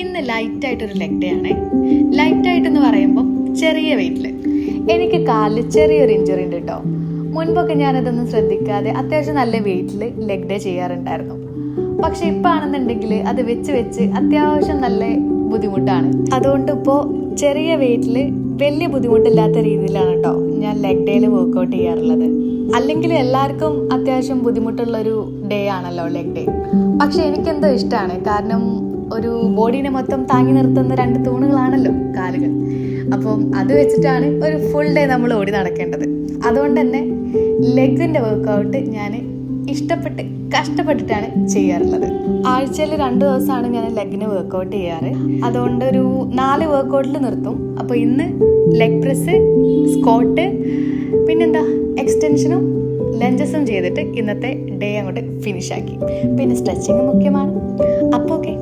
ഇന്ന് ലൈറ്റായിട്ടൊരു leg day ആണ്. ലൈറ്റായിട്ടെന്ന് പറയുമ്പോൾ ചെറിയ വെയിറ്റിൽ. എനിക്ക് കാലിൽ ചെറിയൊരു ഇഞ്ചുറി ഉണ്ട് കേട്ടോ. മുൻപൊക്കെ ഞാനതൊന്നും ശ്രദ്ധിക്കാതെ അത്യാവശ്യം നല്ല വെയിറ്റിൽ ലെഗ് ഡേ ചെയ്യാറുണ്ടായിരുന്നു. പക്ഷെ ഇപ്പം ആണെന്നുണ്ടെങ്കിൽ അത് വെച്ച് അത്യാവശ്യം നല്ല ബുദ്ധിമുട്ടാണ്. അതുകൊണ്ട് ഇപ്പോൾ ചെറിയ വെയിറ്റിൽ വലിയ ബുദ്ധിമുട്ടില്ലാത്ത രീതിയിലാണ് കേട്ടോ ഞാൻ ലെഗ് ഡേയിൽ വർക്കൗട്ട് ചെയ്യാറുള്ളത്. അല്ലെങ്കിൽ എല്ലാവർക്കും അത്യാവശ്യം ബുദ്ധിമുട്ടുള്ളൊരു ഡേ ആണല്ലോ ലെഗ് ഡേ. പക്ഷെ എനിക്കെന്തോ ഇഷ്ടമാണ്. കാരണം ഒരു ബോഡീനെ മൊത്തം താങ്ങി നിർത്തുന്ന 2 തൂണുകളാണല്ലോ കാലുകൾ. അപ്പം അത് വെച്ചിട്ടാണ് ഒരു ഫുൾ ഡേ നമ്മൾ ഓടി നടക്കേണ്ടത്. അതുകൊണ്ട് തന്നെ ലെഗിൻ്റെ വർക്കൗട്ട് ഞാൻ ഇഷ്ടപ്പെട്ട് കഷ്ടപ്പെട്ടിട്ടാണ് ചെയ്യാറുള്ളത്. ആഴ്ചയിൽ 2 ദിവസമാണ് ഞാൻ ലെഗിന് വർക്കൗട്ട് ചെയ്യാറ്. അതുകൊണ്ട് ഒരു 4 വർക്കൗട്ടിൽ നിർത്തും. അപ്പോൾ ഇന്ന് ലെഗ് പ്രസ്, സ്ക്വാട്ട്, പിന്നെന്താ എക്സ്റ്റൻഷനും ലഞ്ചസും ചെയ്തിട്ട് ഇന്നത്തെ ഡേ അങ്ങോട്ട് ഫിനിഷാക്കി. പിന്നെ സ്ട്രെച്ചിങ് മുഖ്യമാണ്. അപ്പോൾ ഓക്കെ,